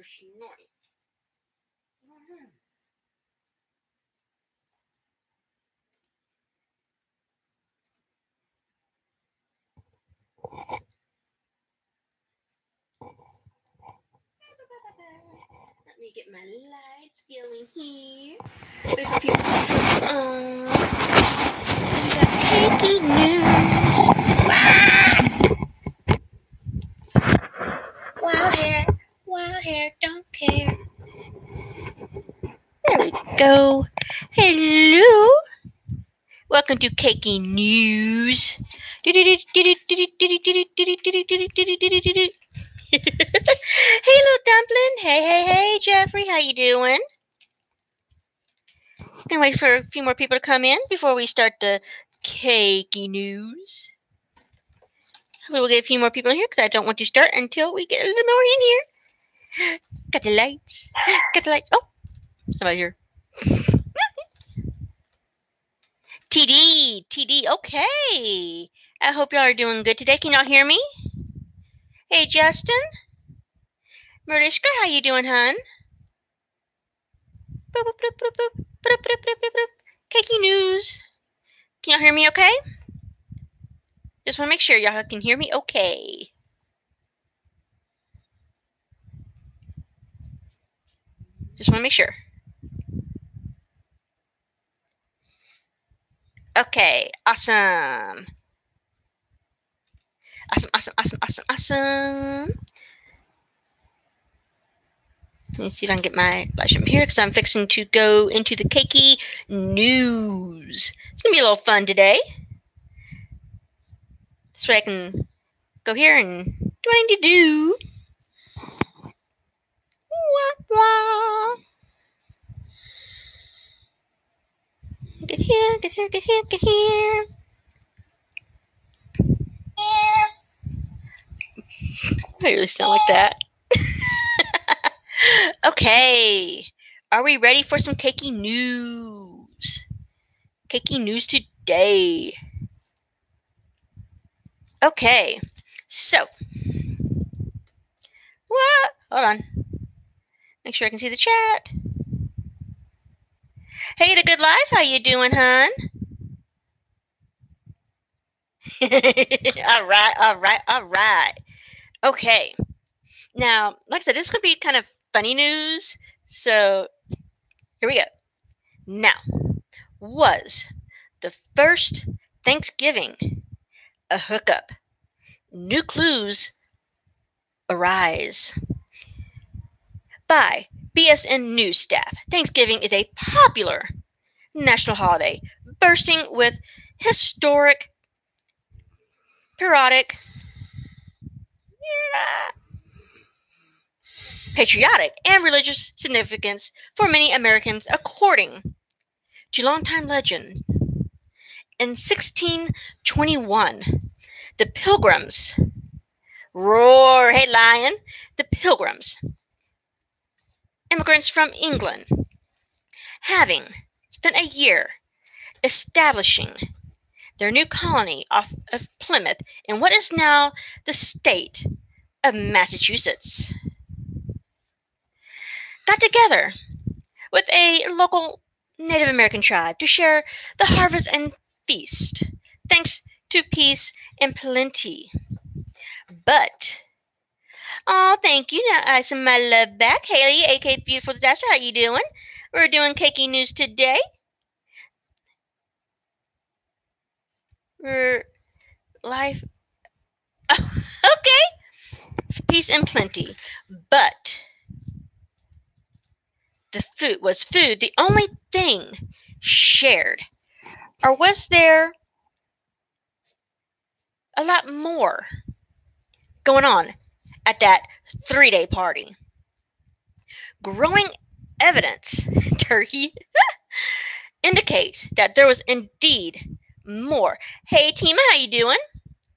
you're snorting. Let me get my lights going here. There's a few. We got CaKeY news. Wild hair, don't care. There we go. Hello. Welcome to CaKeY news. Hey, little dumpling. Hey, Jeffrey, how you doing? Gonna wait for a few more people to come in before we start the CaKeY news. We'll get a few more people in here because I don't want to start until we get a little more in here. Got the lights. Oh, somebody here. TD, okay. I hope y'all are doing good today. Can y'all hear me? Hey, Justin. Mariska, how you doing, hun? Boop, boop, boop, boop, boop. Boop, boop, boop, boop, boop. CaKeY news. Can y'all hear me okay? Just want to make sure y'all can hear me okay. Just want to make sure. Okay, awesome. Awesome. Let me see if I can get my light from here because I'm fixing to go into the CaKeY news. It's going to be a little fun today. This way I can go here and do what I need to do. Wah, wah. Get here. I really sound like that. Okay. Are we ready for some CaKeY news? CaKeY news today. Okay. So. What? Hold on. Make sure I can see the chat. Hey, the good life. How you doing, hun? All right. Okay. Now, like I said, this is going to be kind of funny news. So, here we go. Now, was the first Thanksgiving a hookup? New clues arise. By BSN News staff, Thanksgiving is a popular national holiday, bursting with historic, periodic, patriotic, and religious significance for many Americans, according to longtime legend. In 1621, the Pilgrims, roar, hey lion, the Pilgrims, immigrants from England, having spent a year establishing their new colony off of Plymouth in what is now the state of Massachusetts, got together with a local Native American tribe to share the harvest and feast, thanks to peace and plenty. But, oh, thank you. Now I send my love back. Haley, aka Beautiful Disaster, how you doing? We're doing CaKeY news today. We're live. Okay. Peace and plenty. But the food was food the only thing shared? Or was there a lot more going on at that 3-day party? Growing evidence, turkey, indicates that there was indeed more. Hey, Tima, how you doing?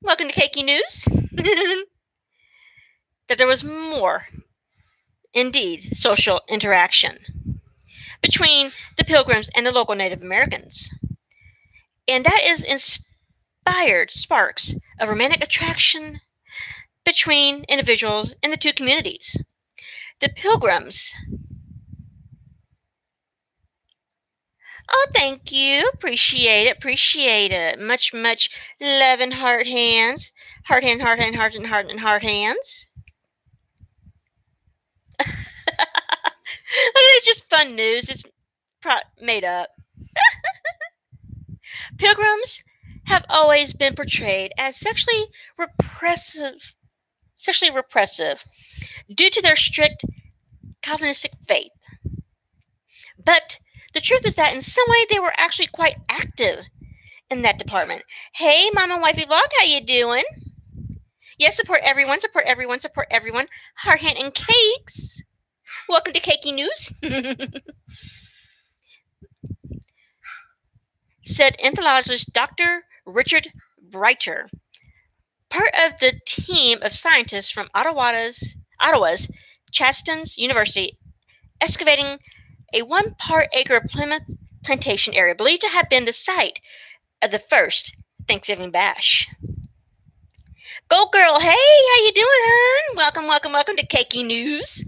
Welcome to CaKeY News. That there was more, indeed, social interaction between the Pilgrims and the local Native Americans. And that is inspired sparks of romantic attraction between individuals in the two communities. The pilgrims. Oh, thank you. Appreciate it. Appreciate it. Much, much love and heart hands. Heart hand, heart hand, heart and heart and heart hands. It's just fun news. It's made up. Pilgrims have always been portrayed as repressive, sexually repressive due to their strict Calvinistic faith. But the truth is that in some way they were actually quite active in that department. Hey, Mom and Wifey Vlog, how you doing? Yes, support everyone, support everyone, support everyone. Heart, hand, and cakes. Welcome to CaKeY News. Said anthologist Dr. Richard Breiter, part of the team of scientists from Ottawa's Chasten's University, excavating a 1-acre Plymouth plantation area believed to have been the site of the first Thanksgiving bash. Go girl, hey, how you doing, hon? Welcome, welcome, welcome to CaKeY News.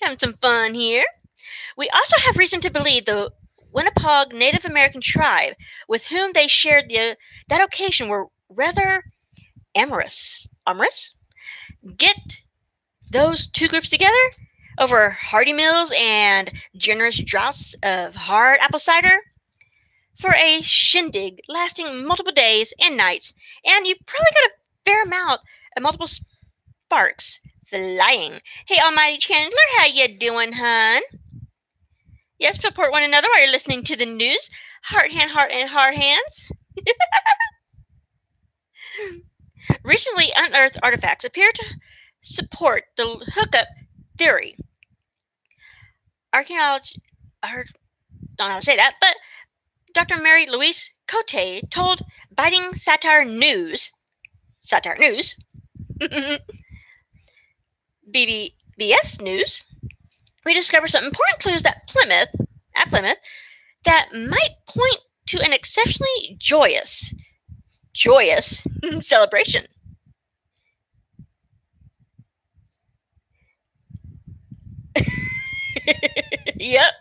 Having some fun here. We also have reason to believe the Winnebago Native American tribe with whom they shared that occasion were rather amorous. Get those two groups together over hearty meals and generous draughts of hard apple cider for a shindig lasting multiple days and nights, and you probably got a fair amount of multiple sparks flying. Hey, Almighty Chandler, how you doing, hun? Yes, support one another while you're listening to the news. Heart, hand, heart, and heart hands. Recently unearthed artifacts appear to support the hookup theory. Archaeology, I don't know how to say that, but Dr. Mary Louise Cote told Biting Satire News, BBS News, we discovered some important clues at Plymouth, that might point to an exceptionally joyous celebration. Yep.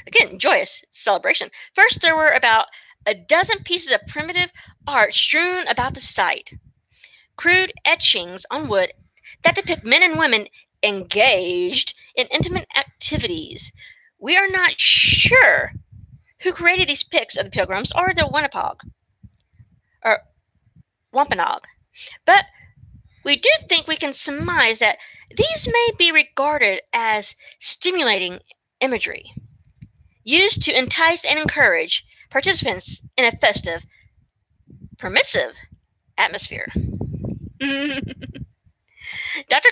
Again, joyous celebration. First, there were about a dozen pieces of primitive art strewn about the site. Crude etchings on wood that depict men and women engaged in intimate activities. We are not sure who created these pics of the pilgrims or the Wampanoag, but we do think we can surmise that these may be regarded as stimulating imagery, used to entice and encourage participants in a festive, permissive atmosphere. Dr.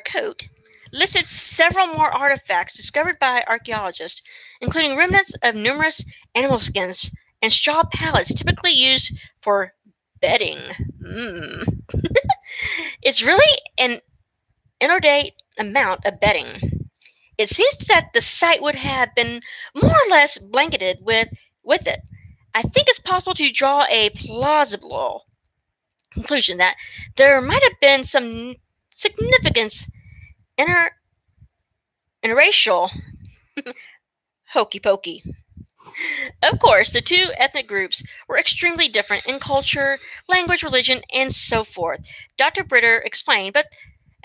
Cote listed several more artifacts discovered by archaeologists, including remnants of numerous animal skins and straw pallets typically used for bedding. It's really an inordinate amount of bedding. It seems that the site would have been more or less blanketed with it. I think it's possible to draw a plausible conclusion that there might have been some significance interracial hokey pokey. Of course, the two ethnic groups were extremely different in culture, language, religion, and so forth, Dr. Britter explained, but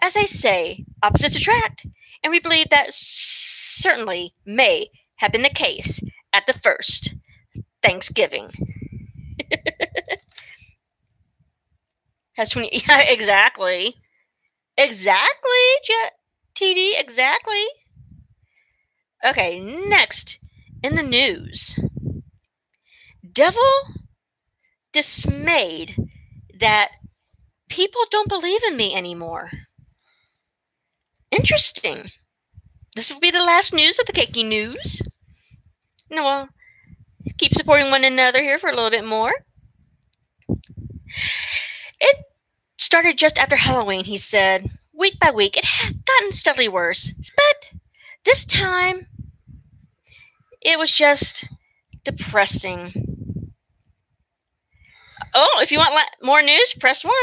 as I say, opposites attract, and we believe that certainly may have been the case at the first Thanksgiving. Has 20, yeah, exactly. TD, exactly. Okay, next in the news. Devil dismayed that people don't believe in me anymore. Interesting. This will be the last news of the CaKeY News. No, we'll keep supporting one another here for a little bit more. It started just after Halloween, he said. Week by week, it had gotten steadily worse. But this time, it was just depressing. Oh, if you want more news, press 1.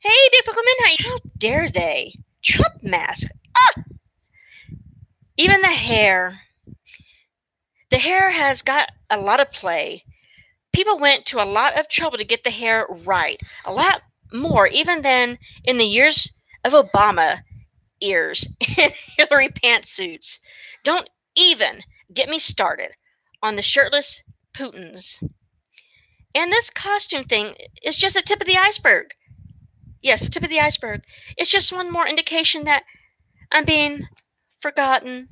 Hey, Big Pickleman, how dare they Trump mask. Ah! Even the hair. The hair has got a lot of play. People went to a lot of trouble to get the hair right. A lot more, even than in the years of Obama ears and Hillary pantsuits. Don't even get me started on the shirtless Putins. And this costume thing is just the tip of the iceberg. Yes, the tip of the iceberg. It's just one more indication that I'm being forgotten.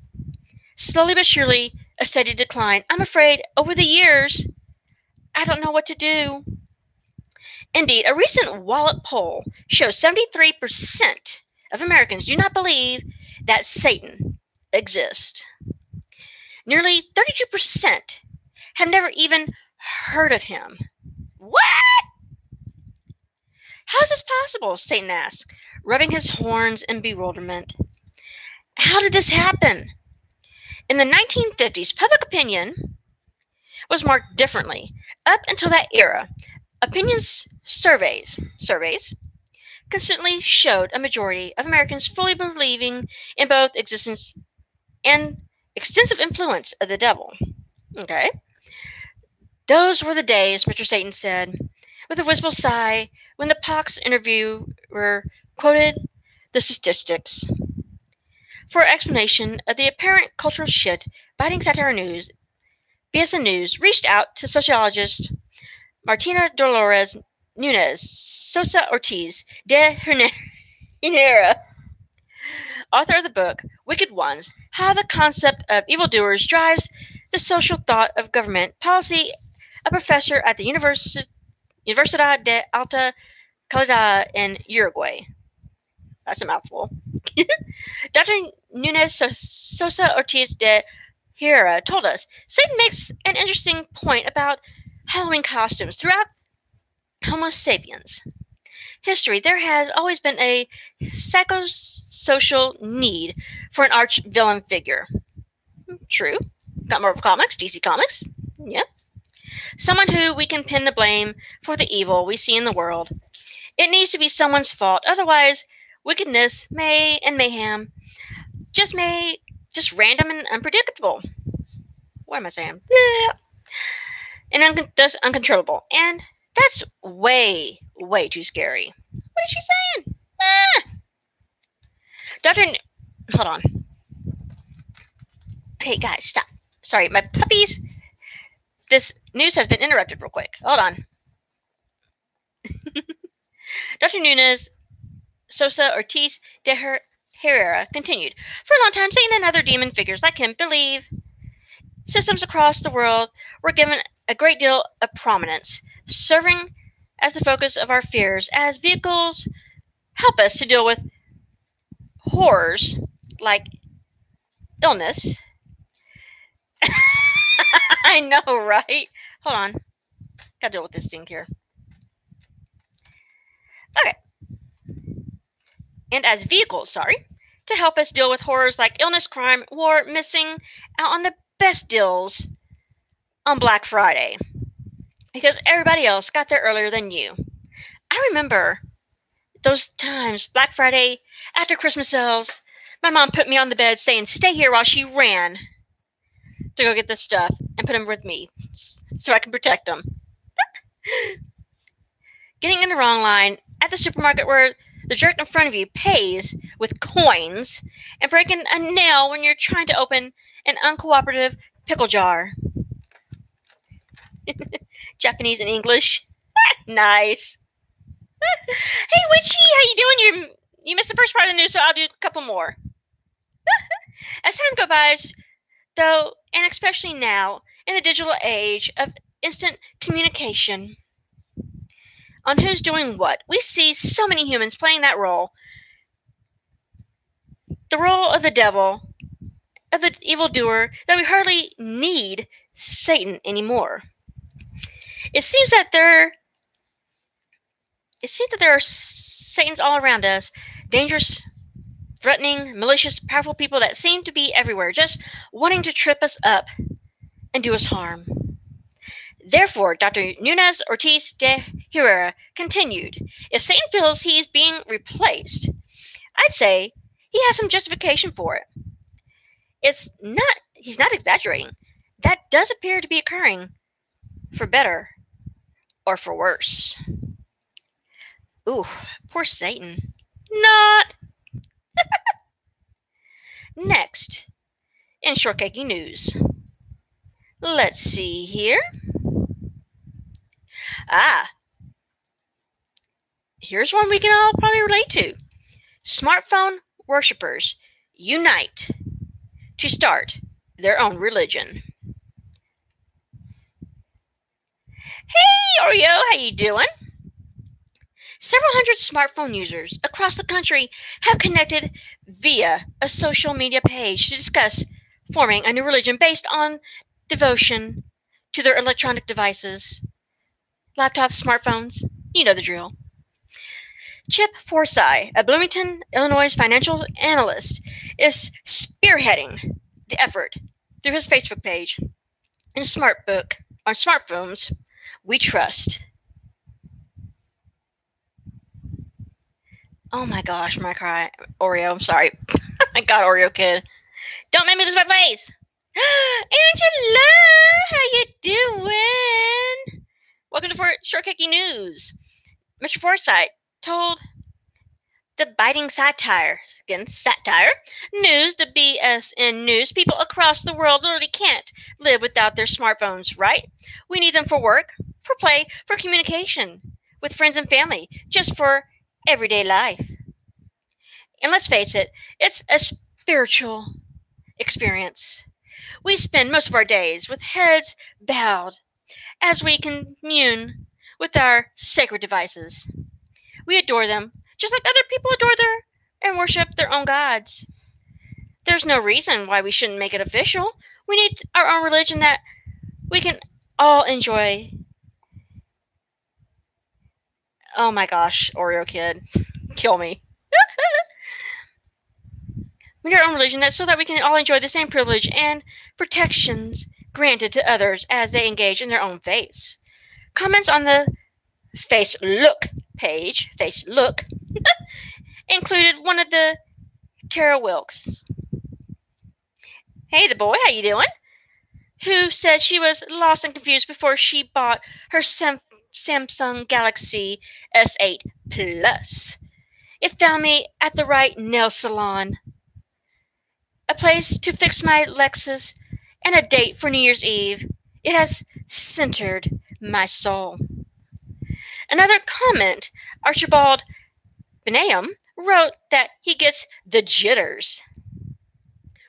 Slowly but surely, a steady decline. I'm afraid over the years, I don't know what to do. Indeed, a recent Wallet poll shows 73% of Americans do not believe that Satan exists. Nearly 32% have never even heard of him. What? How is this possible? Satan asked, rubbing his horns in bewilderment. How did this happen? In the 1950s, public opinion was marked differently. Up until that era, opinions surveys consistently showed a majority of Americans fully believing in both existence and extensive influence of the devil. Okay. Those were the days, Mr. Satan said, with a wistful sigh, when the Pox interviewer quoted the statistics. For explanation of the apparent cultural shift, Biting Satire News, BSN News, reached out to sociologist Martina Dolores Nunez Sosa Ortiz de Hinera, author of the book Wicked Ones, How the Concept of Evildoers Drives the Social Thought of Government Policy, a professor at the Universidad de Alta Calidad in Uruguay. That's a mouthful. Dr. Nunez Sosa Ortiz de Hira told us Satan makes an interesting point about Halloween costumes. Throughout Homo sapiens history, there has always been a psychosocial need for an arch villain figure. True. Got Marvel Comics, DC Comics. Yep. Someone who we can pin the blame for the evil we see in the world. It needs to be someone's fault, otherwise wickedness and mayhem just random and unpredictable. What am I saying? Yeah. And uncontrollable. And that's way too scary. What is she saying? Hold on. Okay, guys, stop. Sorry, my puppies. This news has been interrupted real quick. Hold on. Dr. Nunez Sosa Ortiz de Herrera continued. For a long time, Satan and other demon figures like him believe systems across the world were given a great deal of prominence, serving as the focus of our fears as vehicles help us to deal with horrors like illness. I know, right? Hold on. Gotta deal with this thing here. Okay. And as vehicles, to help us deal with horrors like illness, crime, war, missing out on the best deals on Black Friday. Because everybody else got there earlier than you. I remember those times, Black Friday, after Christmas sales, my mom put me on the bed saying, stay here while she ran to go get this stuff and put them with me so I can protect them. Getting in the wrong line at the supermarket where the jerk in front of you pays with coins and breaking a nail when you're trying to open an uncooperative pickle jar. Japanese and English. Nice. Hey, Witchy, how you doing? You missed the first part of the news, so I'll do a couple more. As time goes by, though, and especially now, in the digital age of instant communication on who's doing what, we see so many humans playing that role. The role of the devil, of the evildoer, that we hardly need Satan anymore. It seems that there are Satans all around us, dangerous, threatening, malicious, powerful people that seem to be everywhere, just wanting to trip us up and do us harm. Therefore, Dr. Nunez Ortiz de Herrera continued, if Satan feels he is being replaced, I'd say he has some justification for it. He's not exaggerating. That does appear to be occurring, for better or for worse. Ooh, poor Satan. Not. Next, in short CaKeY news. Let's see here. Ah, here's one we can all probably relate to. Smartphone worshippers unite to start their own religion. Hey Oreo, how you doing? Several hundred smartphone users across the country have connected via a social media page to discuss forming a new religion based on devotion to their electronic devices, laptops, smartphones. You know the drill. Chip Forsyth, a Bloomington, Illinois financial analyst, is spearheading the effort through his Facebook page and Smartbook on smartphones we trust. Oh my gosh, my cry, Oreo. I'm sorry. I got Oreo kid. Don't make me lose my place. Angela, how you doing? Welcome to Short CaKeY News. Mr. Forsyth told the biting satire news, the BSN news, people across the world literally can't live without their smartphones, right? We need them for work, for play, for communication with friends and family, just for everyday life. And let's face it, it's a spiritual experience. We spend most of our days with heads bowed as we commune with our sacred devices. We adore them, just like other people adore and worship their own gods. There's no reason why we shouldn't make it official. We need our own religion that we can all enjoy. Oh my gosh, Oreo kid. Kill me. We need our own religion so that we can all enjoy the same privilege and protections granted to others as they engage in their own faiths. Comments on the Facebook page, included one of the Tara Wilkes. Hey, the boy, how you doing? Who said she was lost and confused before she bought her Samsung Galaxy S8 Plus. It found me at the right nail salon, a place to fix my Lexus, and a date for New Year's Eve. It has centered my soul. Another comment, Archibald Benaham wrote that he gets the jitters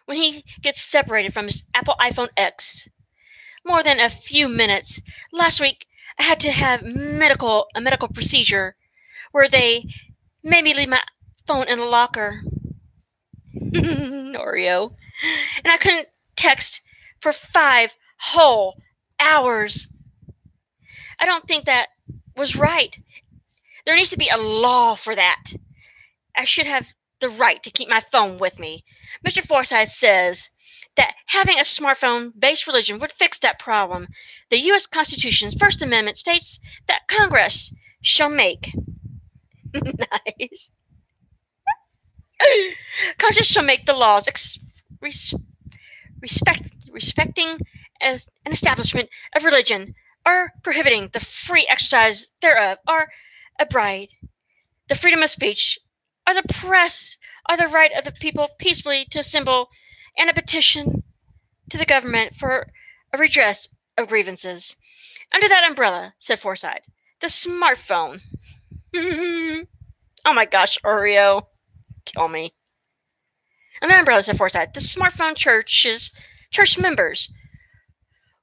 when he gets separated from his Apple iPhone X. More than a few minutes. Last week, I had to have a medical procedure where they made me leave my phone in a locker. Oreo. And I couldn't text for 5 whole hours. I don't think that was right. There needs to be a law for that. I should have the right to keep my phone with me. Mr. Forsyth says that having a smartphone-based religion would fix that problem. The U.S. Constitution's First Amendment states that Congress shall make nice. Congress shall make the laws respecting as an establishment of religion or prohibiting the free exercise thereof or abide the freedom of speech or the press or the right of the people peacefully to assemble and a petition to the government for a redress of grievances. Under that umbrella, said Forsyth, the smartphone. Oh my gosh, Oreo. Kill me. Under that umbrella, said Forsyth, the smartphone church members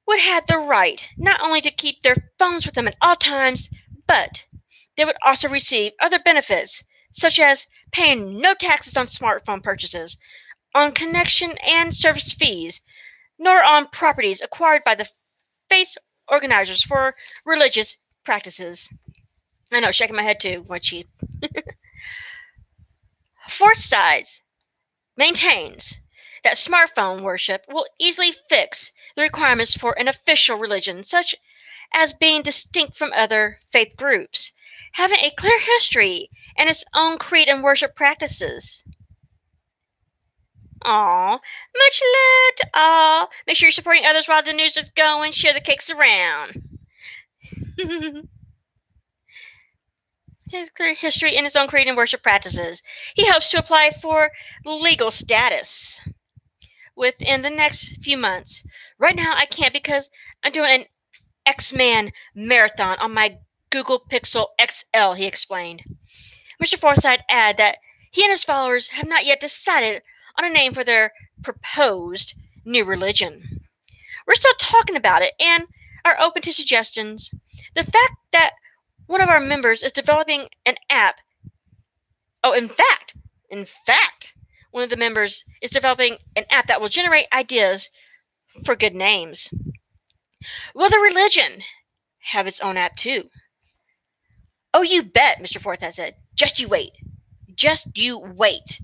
would have the right not only to keep their phones with them at all times, but they would also receive other benefits, such as paying no taxes on smartphone purchases, on connection and service fees, nor on properties acquired by the faith organizers for religious practices. I know, shaking my head too, what cheap. Forsyth maintains that smartphone worship will easily fix the requirements for an official religion, such as being distinct from other faith groups, having a clear history and its own creed and worship practices. Aw, much love to all. Make sure you're supporting others while the news is going. Share the cakes around. His clear history in his own creative worship practices. He hopes to apply for legal status within the next few months. Right now, I can't because I'm doing an X-Man marathon on my Google Pixel XL, he explained. Mr. Forsyth added that he and his followers have not yet decided on a name for their proposed new religion. We're still talking about it and are open to suggestions. The fact that one of our members is developing an app. Oh, in fact, one of the members is developing an app that will generate ideas for good names. Will the religion have its own app too? Oh, you bet, Mr. Forsyth said. Just you wait. Just you wait.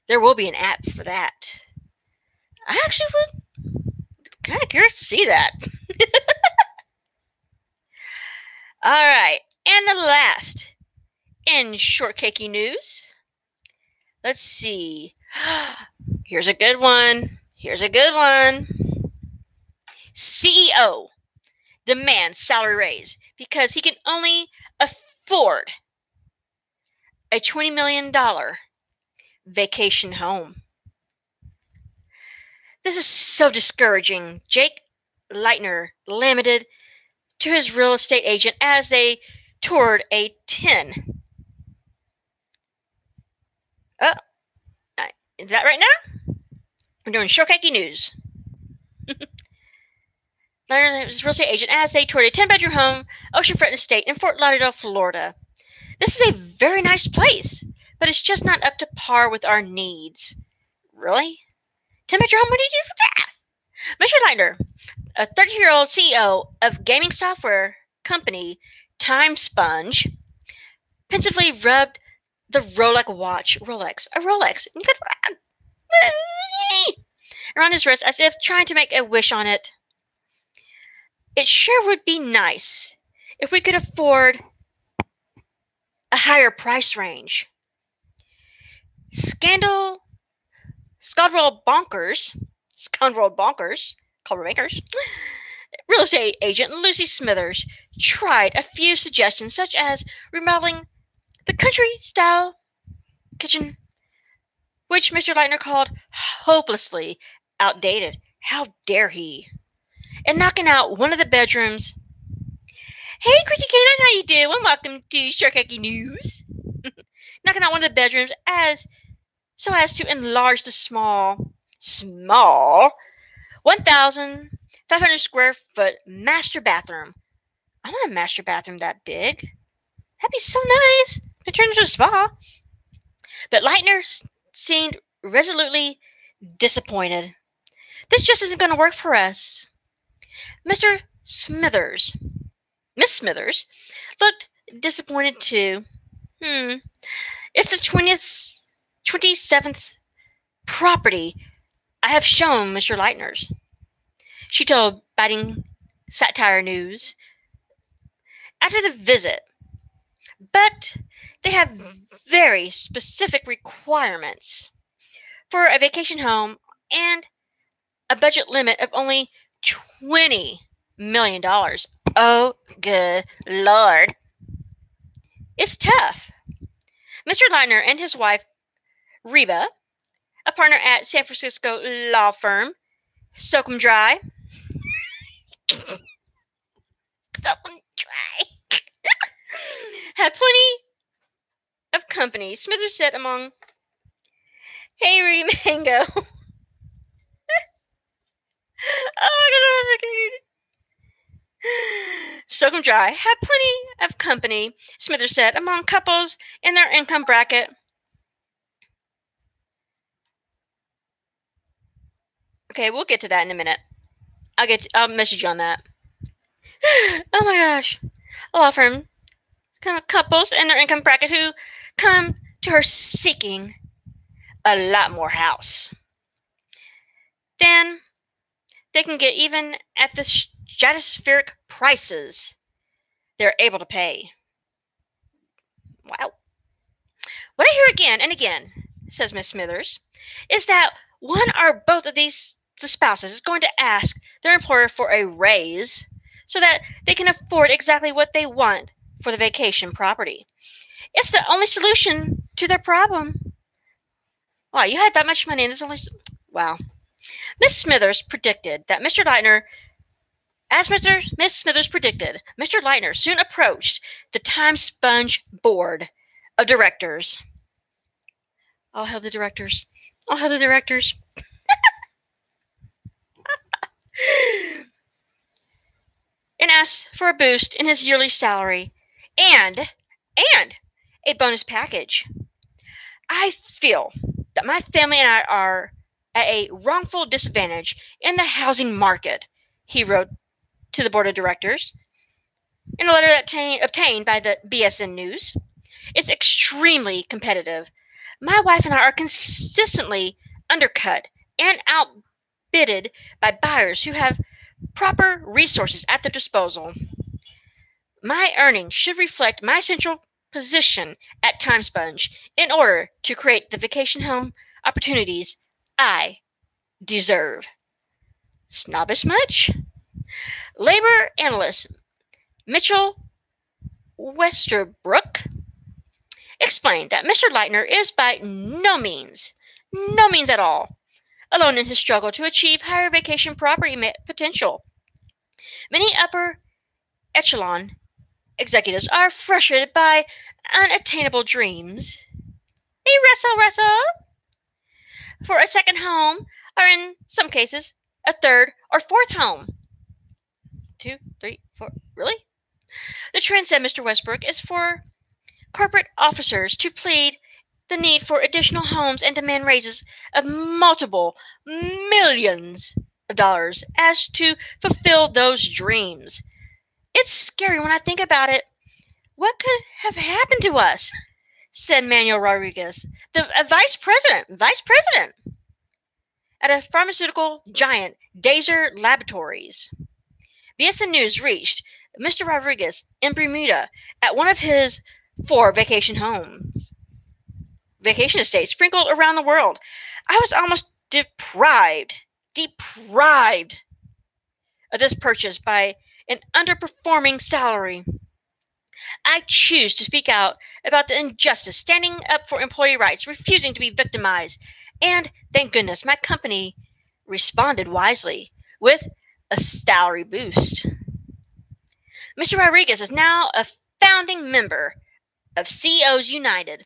There will be an app for that. I actually would kind of curious to see that. All right, and the last in short CaKeY news. Let's see. Here's a good one. CEO demands salary raise because he can only afford a $20 million vacation home. This is so discouraging. Jake Leitner lamented to his real estate agent as they toured a 10. Oh, is that right now? We're doing short CaKeY news. Leitner, his real estate agent, as they toured a 10-bedroom home, oceanfront estate in Fort Lauderdale, Florida. This is a very nice place, but it's just not up to par with our needs. Really? 10-bedroom home? What do you do for that? Mr. Leitner, a 30-year-old CEO of gaming software company TimeSponge, pensively rubbed the Rolex watch, a Rolex, around his wrist as if trying to make a wish on it. It sure would be nice if we could afford a higher price range. Scoundrel bonkers, cover makers. Real estate agent Lucy Smithers tried a few suggestions, such as remodeling the country-style kitchen, which Mr. Leitner called hopelessly outdated. How dare he? And knocking out one of the bedrooms. Hey, Chrissy Canine, how you doing? Welcome to Short CaKeY News. Knocking out one of the bedrooms so as to enlarge the small 1,500 square foot master bathroom. I want a master bathroom that big. That'd be so nice. It turns into a spa. But Leitner seemed resolutely disappointed. This just isn't going to work for us. Miss Smithers looked disappointed too. It's the 27th property I have shown Mr. Leitner's, she told Biting Satire News after the visit. But they have very specific requirements for a vacation home and a budget limit of only $20 million. Oh, good Lord. It's tough. Mr. Leitner and his wife, Reba, a partner at San Francisco law firm, Soak 'em Dry. Had plenty of company. Smithers said among Hey Rudy Mango. Soak 'em Dry had plenty of company, Smithers said, among couples in their income bracket. Okay, we'll get to that in a minute. I'll message you on that. Oh my gosh. A law firm, kind of couples in their income bracket who come to her seeking a lot more house than they can get even at the stratospheric prices they're able to pay. Wow. What I hear again and again, says Miss Smithers, is that one or both of the spouses is going to ask their employer for a raise so that they can afford exactly what they want for the vacation property. It's the only solution to their problem. Wow, you had that much money and this only. Wow. Miss Smithers predicted that Mr. Leitner, as Miss Smithers predicted, Mr. Leitner soon approached the Time Sponge Board of Directors. All hail the directors. All hail the directors. And asked for a boost in his yearly salary and a bonus package. I feel that my family and I are at a wrongful disadvantage in the housing market, he wrote to the board of directors in a letter that obtained by the BSN News. It's extremely competitive. My wife and I are consistently undercut and outbidded by buyers who have proper resources at their disposal. My earnings should reflect my central position at TimeSponge in order to create the vacation home opportunities I deserve. Snobbish much? Labor analyst Mitchell Westerbrook explained that Mr. Leitner is by no means at all, alone in his struggle to achieve higher vacation property potential. Many upper echelon executives are frustrated by unattainable dreams. Hey, Russell! For a second home, or in some cases, a third or fourth home. 2, 3, 4. Really? The trend, said Mr. Westbrook, is for corporate officers to plead the need for additional homes and demand raises of multiple millions of dollars as to fulfill those dreams. It's scary when I think about it. What could have happened to us? Said Manuel Rodriguez, the vice president at a pharmaceutical giant, Dazer Laboratories. BSN News reached Mr. Rodriguez in Bermuda at one of his 4 vacation estates sprinkled around the world. I was almost deprived of this purchase by an underperforming salary. I choose to speak out about the injustice, standing up for employee rights, refusing to be victimized. And thank goodness my company responded wisely with a salary boost. Mr. Rodriguez is now a founding member of CEOs United,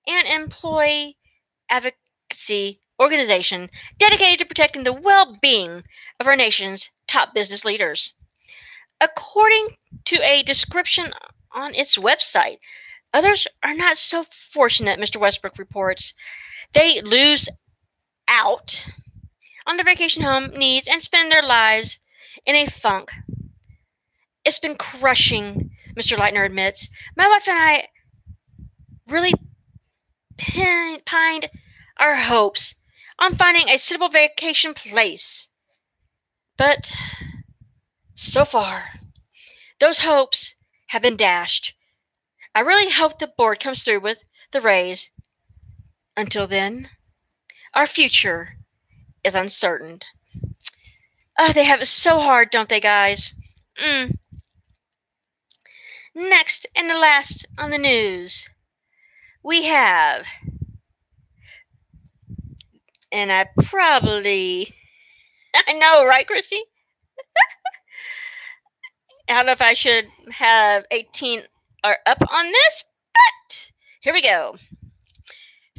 an employee advocacy organization dedicated to protecting the well-being of our nation's top business leaders. According to a description on its website, others are not so fortunate, Mr. Westbrook reports. They lose out on their vacation home needs and spend their lives in a funk. It's been crushing, Mr. Leitner admits. My wife and I really pined our hopes on finding a suitable vacation place. But so far, those hopes have been dashed. I really hope the board comes through with the raise. Until then, our future is uncertain. They have it so hard, don't they, guys? Next and the last on the news, we have, and I know, right, Christy? I don't know if I should have 18 or up on this, but here we go.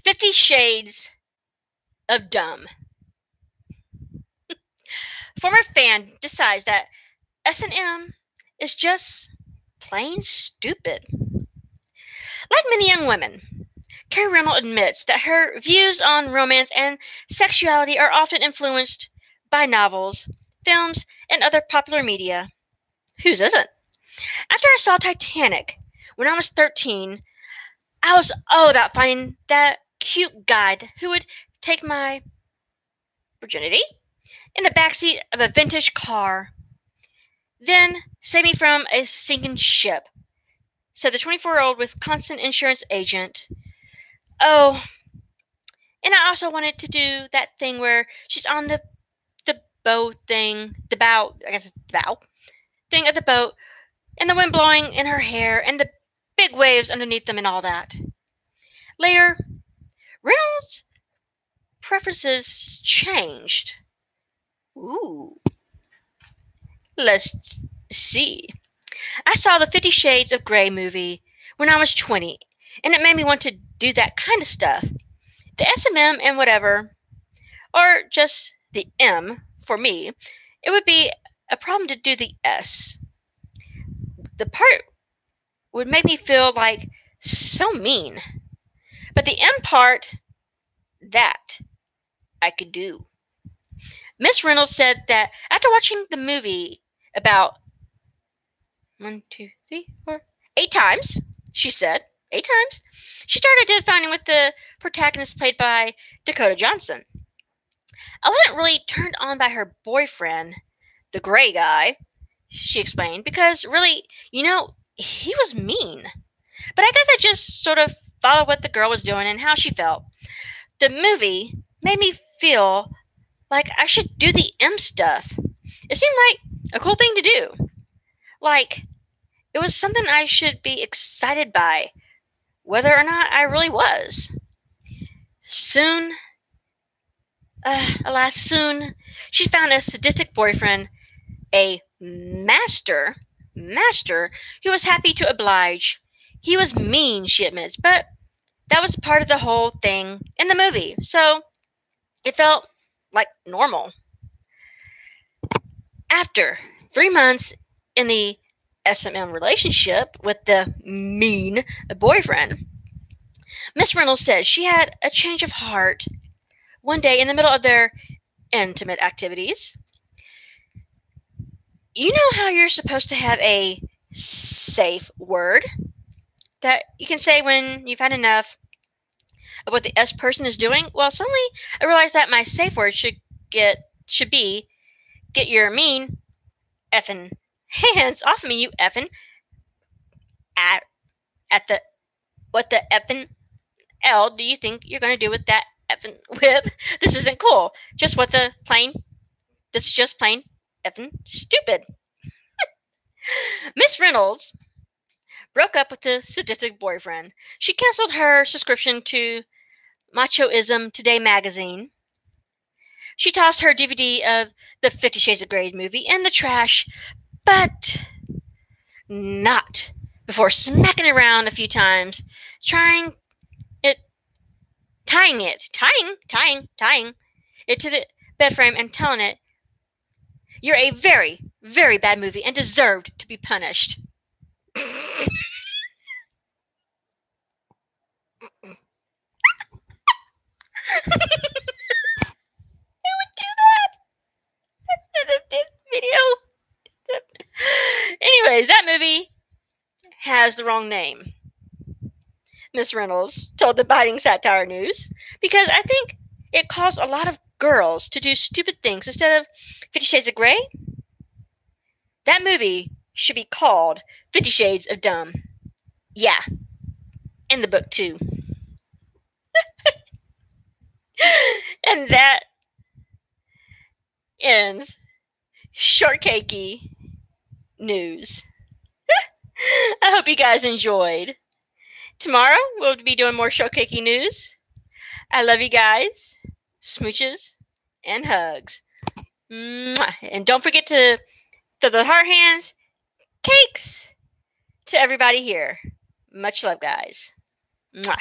50 Shades of Dumb. Former fan decides that S&M is just plain stupid. Like many young women, Carrie Rimmel admits that her views on romance and sexuality are often influenced by novels, films, and other popular media. Whose isn't? After I saw Titanic when I was 13, I was all about finding that cute guy who would take my virginity in the backseat of a vintage car, then save me from a sinking ship, said the 24-year-old Wisconsin insurance agent. Oh, And I also wanted to do that thing where she's on the bow thing, the bow, I guess it's the bow thing of the boat, and the wind blowing in her hair, and the big waves underneath them, and all that. Later, Reynolds' preferences changed. Ooh, let's see. I saw the 50 Shades of Grey movie when I was 20, and it made me want to do that kind of stuff. The S&M and whatever, or just the M for me, it would be a problem to do the S. The part would make me feel like so mean. But the M part, that I could do. Miss Reynolds said that after watching the movie about 8 times, she said, 8 times, she started identifying with the protagonist played by Dakota Johnson. I wasn't really turned on by her boyfriend, the gray guy, she explained, because really, he was mean. But I guess I just sort of followed what the girl was doing and how she felt. The movie made me feel like I should do the M stuff. It seemed like a cool thing to do. Like, it was something I should be excited by, whether or not I really was. Soon, soon, she found a sadistic boyfriend, a master, who was happy to oblige. He was mean, she admits, but that was part of the whole thing in the movie, so it felt like normal. After 3 months in the S&M relationship with the mean boyfriend, Miss Reynolds said she had a change of heart one day in the middle of their intimate activities. You know how you're supposed to have a safe word that you can say when you've had enough of what the S person is doing? Well, suddenly I realized that my safe word should be get your mean effing hands off of me, you effing at the what the effing L do you think you're gonna do with that effing whip? This isn't cool. This is just plain effing stupid. Miss Reynolds broke up with the sadistic boyfriend. She canceled her subscription to Machoism Today magazine. She tossed her DVD of the 50 Shades of Grey movie in the trash, but not before smacking it around a few times, tying it to the bed frame and telling it, "You're a very, very bad movie and deserved to be punished." Who would do that? That video. Anyways, that movie has the wrong name, Miss Reynolds told the Biting Satire News, because I think it calls a lot of girls to do stupid things instead of 50 Shades of Grey. That movie should be called 50 Shades of Dumb. Yeah, and the book too. And that ends Short CaKeY News. I hope you guys enjoyed. Tomorrow we'll be doing more Short CaKeY News. I love you guys. Smooches and hugs. Mwah. And don't forget to throw the heart hands, cakes to everybody here. Much love, guys. Mwah.